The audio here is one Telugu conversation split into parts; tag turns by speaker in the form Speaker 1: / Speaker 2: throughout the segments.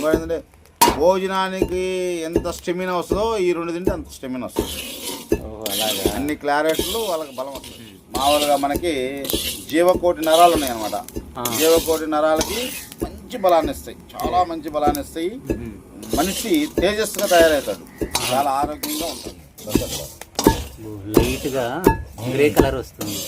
Speaker 1: ఇంకోటి ఏంటంటే భోజనానికి ఎంత స్టెమినా వస్తుందో ఈ రెండు తింటే అంత స్టెమినా వస్తుంది.
Speaker 2: అలాగే
Speaker 1: అన్ని క్లారెట్లు వాళ్ళకి బలం వస్తుంది. మామూలుగా మనకి జీవకోటి నరాలు ఉన్నాయి అనమాట. జీవకోటి నరాలకి మంచి బలాన్ని ఇస్తాయి, చాలా మంచి బలాన్ని ఇస్తాయి. మనిషి తేజస్సుగా తయారవుతాడు, చాలా ఆరోగ్యంగా ఉంటుంది.
Speaker 2: లైట్గా గ్రే కలర్ వస్తుంది.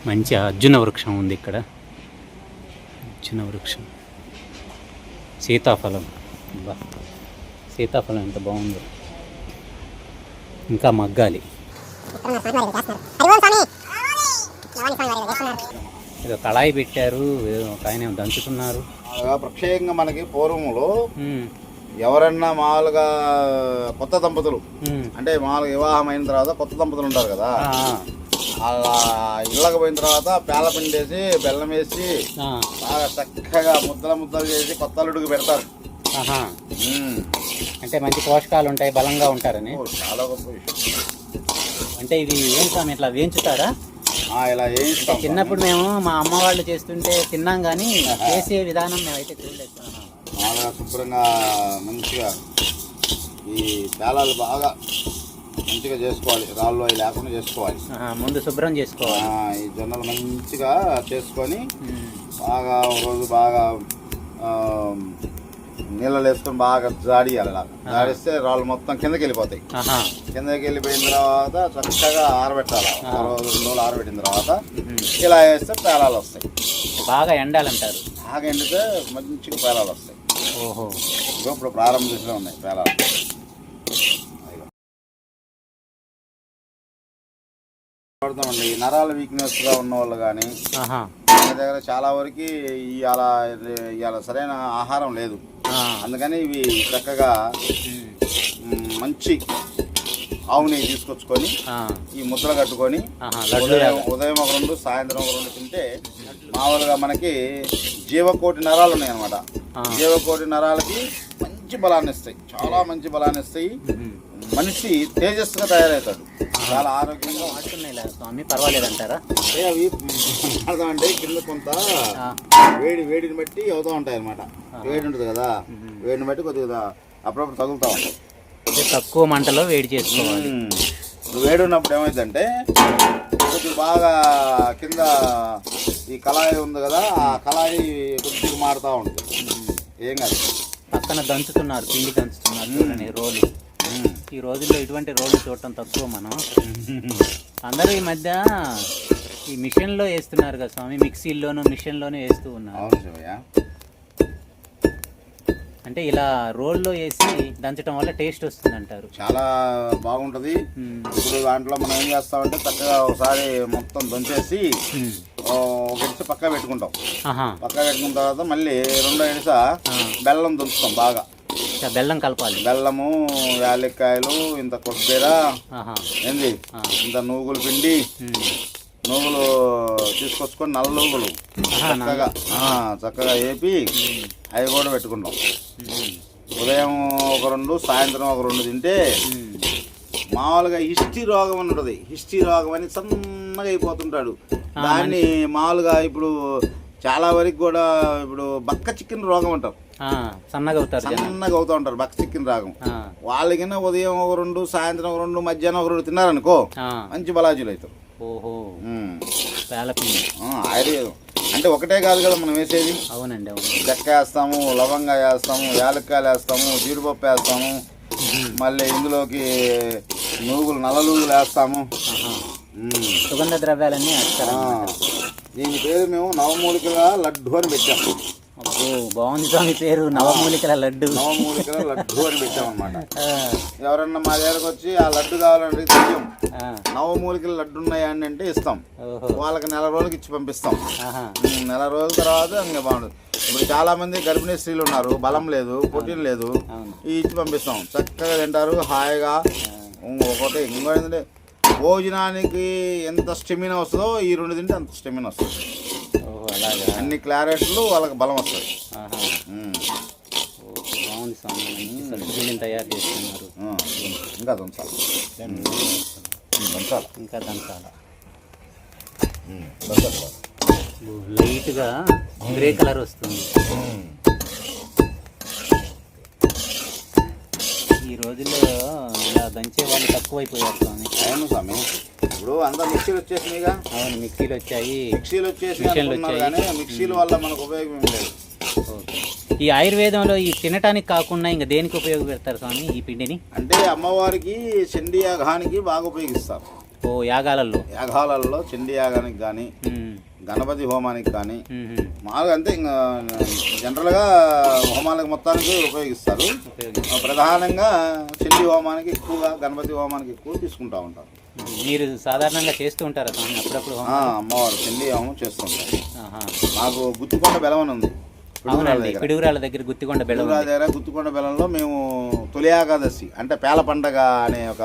Speaker 2: మంచి అర్జున వృక్షం ఉంది ఇక్కడ. అర్జున వృక్షం, సీతాఫలం. సీతాఫలం ఎంత బాగుందో, ఇంకా మగ్గాలి. ఏదో కళాయి పెట్టారు, ఒక ఆయన దంచుతున్నారు.
Speaker 1: ప్రత్యేకంగా మనకి పూర్వంలో ఎవరన్నా మామూలుగా కొత్త దంపతులు అంటే మామూలుగా వివాహం అయిన తర్వాత కొత్త దంపతులు ఉంటారు కదా, అలా ఇళ్ళకి పోయిన తర్వాత పేలపిండి వేసి బెల్లం వేసి బాగా చక్కగా ముద్దలు చేసి కొత్త అల్లుడికి పెడతారు.
Speaker 2: అంటే మంచి పోషకాలు ఉంటాయి, బలంగా ఉంటారని.
Speaker 1: చాలా గొప్ప విషయం.
Speaker 2: అంటే ఇవి ఏం స్వామి ఇట్లా వేయించుతారా?
Speaker 1: ఇలా వేయిస్తాం.
Speaker 2: చిన్నప్పుడు మేము మా అమ్మ వాళ్ళు చేస్తుంటే తిన్నాం, కానీ చేసే విధానం మేమైతే చూడలేదు.
Speaker 1: బాగా శుభ్రంగా మంచిగా ఈ పేలాలు బాగా మంచిగా చేసుకోవాలి, రాళ్ళు అవి లేకుండా చేసుకోవాలి.
Speaker 2: ముందు శుభ్రం చేసుకోవాలి.
Speaker 1: ఈ జొన్నలు మంచిగా చేసుకొని బాగా రోజు బాగా నీళ్ళలో వేసుకొని బాగా జాడియాలి. అలా జాడిస్తే రాళ్ళు మొత్తం కిందకి వెళ్ళిపోతాయి. కిందకి వెళ్ళిపోయిన తర్వాత చక్కగా ఆరబెట్టాలి. రోజు 2 రోజులు ఆరబెట్టిన తర్వాత ఇలా వేస్తే పేలాలు వస్తాయి.
Speaker 2: బాగా ఎండాలంటారు.
Speaker 1: బాగా ఎండితే మంచిగా పేలాలు వస్తాయి.
Speaker 2: ఓహో,
Speaker 1: ఇప్పుడు ప్రారంభ దశలో ఉన్నాయి పేలాలు. పడతామండి. నరాల వీక్నెస్గా ఉన్న వాళ్ళు కానీ మన దగ్గర చాలా వరకు ఇవాళ సరైన ఆహారం లేదు. అందుకని ఇవి చక్కగా మంచి ఆవు నెయ్యి తీసుకొచ్చుకొని ఈ ముద్దలు కట్టుకొని ఉదయం ఒక 2 సాయంత్రం ఒక 2 తింటే మామూలుగా మనకి జీవకోటి నరాలు ఉన్నాయి అనమాట. జీవకోటి నరాలకి మంచి బలాన్ని ఇస్తాయి, చాలా మంచి బలాన్ని ఇస్తాయి. మనిషి తేజస్సుగా తయారవుతాడు, చాలా ఆరోగ్యంగా
Speaker 2: ఉంటున్నాయి. స్వామి పర్వాలేదంటారా?
Speaker 1: అవి అంటే కింద కొంత వేడిని బట్టి అవుతూ ఉంటాయి అనమాట. వేడి ఉంటుంది కదా, వేడిని బట్టి కొద్దిగా అప్పుడప్పుడు తగులుతూ ఉంటాయి.
Speaker 2: తక్కువ మంటలో వేడి చేసుకోవాలి.
Speaker 1: వేడి ఉన్నప్పుడు ఏమైందంటే కొద్దిగా బాగా కింద ఈ కళాయి ఉంది కదా, ఆ కళాయి కొద్దిగా మారుతూ ఉంటుంది. ఏం కాదు,
Speaker 2: పక్కన దంచుతున్నారు, పిండి దంచుతున్నారు చూడండి రోలు. ఈ రోజుల్లో ఇటువంటి రోడ్లు చూడటం తక్కువ. మనం అందరూ ఈ మధ్య ఈ మిషన్లో వేస్తున్నారు కదా స్వామి, మిక్సీల్లోనూ మిషన్లోనూ వేస్తూ ఉన్నారు. అంటే ఇలా రోల్లో వేసి దంచడం వల్ల టేస్ట్ వస్తుంది అంటారు.
Speaker 1: చాలా బాగుంటుంది. ఇప్పుడు దాంట్లో మనం ఏం చేస్తామంటే చక్కగా ఒకసారి మొత్తం దంచేసి ఒక ఇడిస పక్క పెట్టుకుంటాం. పక్క పెట్టుకున్న తర్వాత మళ్ళీ 2వ ఇడిస బెల్లం దంచుతాం. బాగా
Speaker 2: బెల్లం కలపాలి.
Speaker 1: బెల్లము, యాలక్కాయలు, ఇంత కొబ్బరి, ఏంది ఇంత నూగులు పిండి, నూగులు తీసుకొచ్చుకొని నల్ల నూగులు చక్కగా వేపి అవి కూడా పెట్టుకుంటాం. ఉదయం ఒక 2 సాయంత్రం ఒక 2 తింటే మామూలుగా హిస్టీ రోగం అని ఉంటుంది. హిస్టీ రోగం అని సన్నగా అయిపోతుంటాడు. దాన్ని మామూలుగా ఇప్పుడు చాలా వరకు కూడా ఇప్పుడు బక్క చికెన్ రోగం అంటారు.
Speaker 2: సన్నగా
Speaker 1: అవుతూ ఉంటారు, బక్క చికెన్ రోగం. వాళ్ళకైనా ఉదయం ఒక 2 సాయంత్రం ఒక 2 మధ్యాహ్నం ఒక 2 తిన్నారనుకో మంచి బలాజీలు అవుతారు. ఆయుర్వేదం అంటే ఒకటే కాదు కదా మనం వేసేది.
Speaker 2: అవునండి,
Speaker 1: చెక్క వేస్తాము, లవంగా వేస్తాము, యాలక్కాయలు వేస్తాము, జీడిపప్పు వేస్తాము, మళ్ళీ ఇందులోకి నూగులు, నల్ల నూగులు వేస్తాము.
Speaker 2: సుగంధ ద్రవ్యాలన్నీ
Speaker 1: దీని పేరు మేము నవమూలికల లడ్డు అని పెట్టాము.
Speaker 2: బాగుంది స్వామి పేరు, నవమూలికల లడ్డు.
Speaker 1: నవమూలికల లడ్డు అని పెట్టామన్నమాట. ఎవరన్నా మా దగ్గరకు వచ్చి ఆ లడ్డు కావాలంటే తెచ్చాం. నవమూలికల లడ్డు ఉన్నాయా అని అంటే ఇస్తాం. వాళ్ళకి 1 నెల రోజులకి ఇచ్చి పంపిస్తాం. 1 నెల రోజుల తర్వాత ఇంకా బాగుంటుంది. ఇప్పుడు చాలా మంది గర్భిణీ స్త్రీలు ఉన్నారు, బలం లేదు, ప్రోటీన్ లేదు, ఇచ్చి పంపిస్తాం. చక్కగా తింటారు హాయిగా. ఒకటి ఇంకో ఏంటంటే భోజనానికి ఎంత స్టెమినా వస్తుందో ఈ 2 తింటే అంత స్టెమినా వస్తుంది. అన్ని క్లారెట్లు వాళ్ళకి బలం వస్తుంది.
Speaker 2: బాగుంది స్వామి, తయారు చేస్తున్నారు.
Speaker 1: ఇంకా దంచాలి.
Speaker 2: ఇంకా దంచాల.
Speaker 1: దంచాలి.
Speaker 2: లైట్గా గ్రే కలర్ వస్తుంది. ఈ రోజుల్లో ఇలా దంచే వాళ్ళు తక్కువైపోయారు స్వామి.
Speaker 1: అవును స్వామి, ఇప్పుడు అంతా మిక్సీలు వచ్చేసినాయిగా.
Speaker 2: అవును, మిక్సీలు వచ్చాయి,
Speaker 1: మిక్సీలు వచ్చేసి
Speaker 2: మిషన్లు వచ్చాయి.
Speaker 1: కానీ మిక్సీల వల్ల మనకు ఉపయోగం ఏం లేదు.
Speaker 2: ఈ ఆయుర్వేదంలో ఈ తినటానికి కాకుండా ఇంకా దేనికి ఉపయోగపెడతారు స్వామి ఈ పిండిని?
Speaker 1: అంటే అమ్మవారికి చండీ యాగానికి బాగా ఉపయోగిస్తారు.
Speaker 2: ఓ యాగాలలో,
Speaker 1: యాగాలలో చండీ యాగానికి కానీ గణపతి హోమానికి కానీ మామూలుగా అంతే ఇంకా జనరల్గా హోమాలకు మొత్తానికి ఉపయోగిస్తారు. ప్రధానంగా చండీ హోమానికి ఎక్కువగా, గణపతి హోమానికి ఎక్కువ తీసుకుంటూ ఉంటారు.
Speaker 2: మీరు సాధారణంగా చేస్తూ ఉంటారా స్వామి అప్పుడప్పుడు?
Speaker 1: అమ్మవారు చండీ హోమం చేస్తుంటారు. మాకు గుత్తికొండ బెల్లం అని ఉంది,
Speaker 2: పిడుగురాల దగ్గర గుత్తికొండ బెల్లం
Speaker 1: దగ్గర. గుత్తికొండ బెల్లంలో మేము తొలి ఏకాదశి అంటే పేల పండగ అనే ఒక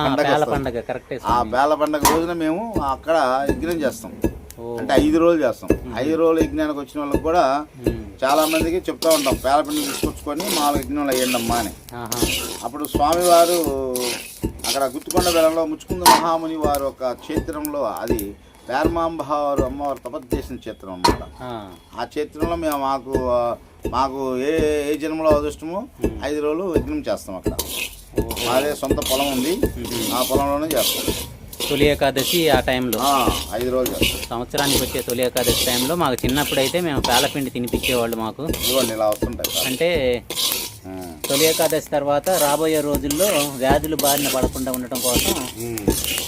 Speaker 2: పండగ, కరెక్టే.
Speaker 1: ఆ పేల పండగ రోజున మేము అక్కడ యజ్ఞం చేస్తాం. అంటే 5 రోజులు చేస్తాం. 5 రోజులు యజ్ఞానికి వచ్చిన వాళ్ళకి కూడా చాలా మందికి చెప్తా ఉంటాం, పేలపిండి తీసుకొచ్చుకొని మా యజ్ఞంలో వేయండి అమ్మా అని. అప్పుడు స్వామివారు అక్కడ గుత్తికొండ బెల్లంలో ముచ్చుకుంద మహాముని వారు ఒక క్షేత్రంలో, అది పేర్మాంబావారు అమ్మవారు తపస్సు చేసిన క్షేత్రం అన్నమాట. ఆ క్షేత్రంలో మేము మాకు ఏ జన్మలో అదృష్టమో 5 రోజులు యజ్ఞం చేస్తాం అక్కడ. మాదే సొంత పొలం ఉంది, ఆ పొలంలోనే చేస్తాం.
Speaker 2: తొలి ఏకాదశి ఆ టైంలో
Speaker 1: 5 రోజులు చేస్తాం.
Speaker 2: సంవత్సరానికి వచ్చే తొలి ఏకాదశి టైంలో మాకు చిన్నప్పుడు అయితే మేము పేలపిండి తినిపించేవాళ్ళు మాకు.
Speaker 1: ఇవ్వండి ఇలా వస్తుంటాయి.
Speaker 2: అంటే తొలి ఏకాదశి తర్వాత రాబోయే రోజుల్లో వ్యాధులు బారిన పడకుండా ఉండటం కోసం,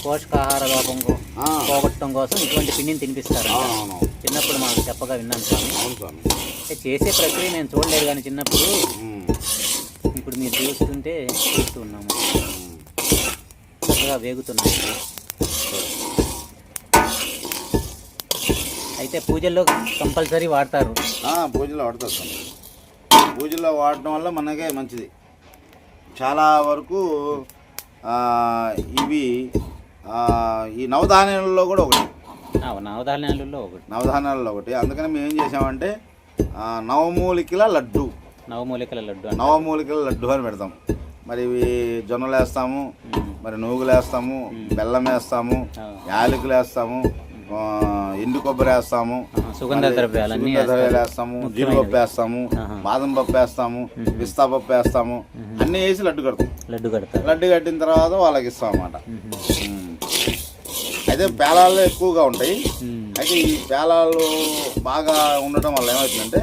Speaker 2: పోషకాహార లోపం పోగొట్టడం కోసం ఇటువంటి పిండిని తినిపిస్తారు. చిన్నప్పుడు మాకు చెప్పగా విన్నాను స్వామి. అంటే చేసే ప్రక్రియ నేను చూడలేదు కానీ చిన్నప్పుడు, ఇప్పుడు మీరు చూస్తూ ఉన్నాము, చక్కగా వేగుతున్నాయి. అయితే పూజల్లో కంపల్సరీ వాడతారు.
Speaker 1: పూజలో వాడతారు స్వామి. పూజలో వాడటం వల్ల మనకే మంచిది. చాలా వరకు ఇవి ఈ నవధాన్యాలలో కూడా ఒకటి.
Speaker 2: నవధాన్యాలలో
Speaker 1: ఒకటి. అందుకని మేము ఏం చేసామంటే నవమూలికల లడ్డు అని పెడతాం. మరి ఇవి జొన్నలు వేస్తాము, మరి నువ్వులు వేస్తాము, బెల్లం వేస్తాము, యాలకులు వేస్తాము, ఎండు కొబ్బరి వేస్తాము,
Speaker 2: సుగంధ ద్రవ్యాలు
Speaker 1: వేస్తాము, జీడిపప్పు వేస్తాము, బాదం పప్పు వేస్తాము, పిస్తా పప్పు వేస్తాము. అన్నీ వేసి లడ్డు కట్టిన తర్వాత వాళ్ళకి ఇస్తాం అన్నమాట. అయితే పేలాలు ఎక్కువగా ఉంటాయి. అయితే ఈ పేలాలు బాగా ఉండటం వల్ల ఏమవుతుందంటే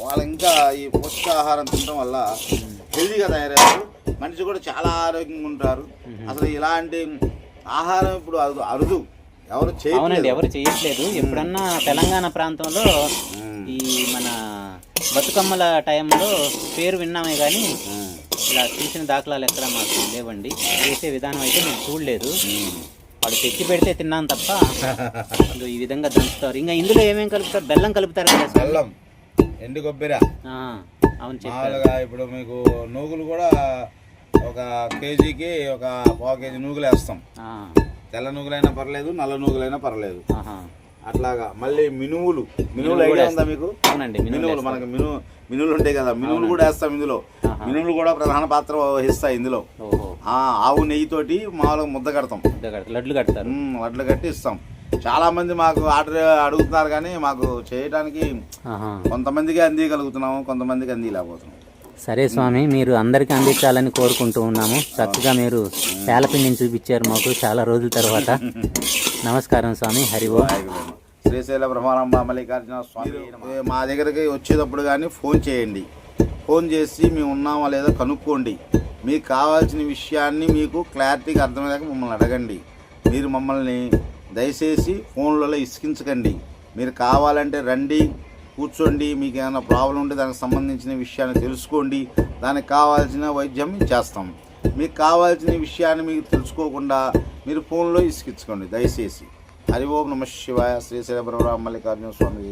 Speaker 1: వాళ్ళు ఇంకా ఈ పోషకాహారం తినడం వల్ల హెల్దీగా తయారయ్యారు. మనిషి కూడా చాలా ఆరోగ్యంగా ఉంటారు. అసలు ఇలాంటి ఆహారం ఇప్పుడు అరుదు, ఎవరు
Speaker 2: చేయట్లేదు. ఎప్పుడన్నా తెలంగాణ ప్రాంతంలో ఈ మన బతుకమ్మల టైంలో పేరు విన్నామే కానీ ఇలా చూసిన దాఖలాలు ఎక్కడ మాకు లేవండి. చేసే విధానం అయితే నేను చూడలేదు. వాడు తెచ్చి పెడితే తిన్నాను తప్ప ఈ విధంగా దంచుతారు. ఇంకా ఇందులో ఏమేమి కలుపుతారు? బెల్లం కలుపుతారు కదా,
Speaker 1: బెల్లం, ఎండు కొబ్బరి.
Speaker 2: అవును,
Speaker 1: మామూలుగా ఇప్పుడు మీకు నూగులు కూడా ఒక కేజీకి ఒక పావు కేజీ నూగులు వేస్తాం. తెల్ల నూగులైనా పర్లేదు, నల్ల నూగులైనా పర్లేదు. అట్లాగా మళ్ళీ మినువులు ఐడియా ఉందా మీకు?
Speaker 2: అవునండి,
Speaker 1: మినువులు మనకి మినువులు ఉంటాయి కదా, మినువులు కూడా వేస్తాం ఇందులో. మినువులు కూడా ప్రధాన పాత్ర వహిస్తాయి ఇందులో. ఆవు నెయ్యితోటి మామూలుగా ముద్ద కడతాం, వడ్లు కట్టి ఇస్తాం. చాలా మంది మాకు ఆర్డర్ అడుగుతున్నారు కానీ మాకు చేయడానికి కొంతమందికి అందియగలుగుతున్నాము, కొంతమందికి అందియలేకపోతున్నాం.
Speaker 2: సరే స్వామి, మీరు అందరికీ అందించాలని కోరుకుంటూ ఉన్నాము. చక్కగా మీరు పేలపిండిని చూపించారు మాకు చాలా రోజుల తర్వాత. నమస్కారం స్వామి. హరి ఓం.
Speaker 1: శ్రీశైల బ్రహ్మానంద మల్లికార్జున స్వామి. మా దగ్గరికి వచ్చేటప్పుడు కానీ ఫోన్ చేయండి. ఫోన్ చేసి మేము ఉన్నామా లేదా కనుక్కోండి. మీకు కావాల్సిన విషయాన్ని మీకు క్లారిటీగా అర్థమయ్యాక మమ్మల్ని అడగండి. మీరు మమ్మల్ని దయచేసి ఫోన్లలో ఇసికించకండి. మీరు కావాలంటే రండి, కూర్చోండి, మీకు ఏమైనా ప్రాబ్లం ఉంటే దానికి సంబంధించిన విషయాన్ని తెలుసుకోండి. దానికి కావాల్సిన వైద్యం చేస్తాం. మీకు కావాల్సిన విషయాన్ని మీకు తెలుసుకోకుండా మీరు ఫోన్లో ఇసికించుకోండి దయచేసి. హరి ఓం నమః శివాయ. శ్రీశైల బ్రహ్మ మల్లికార్జున స్వామి.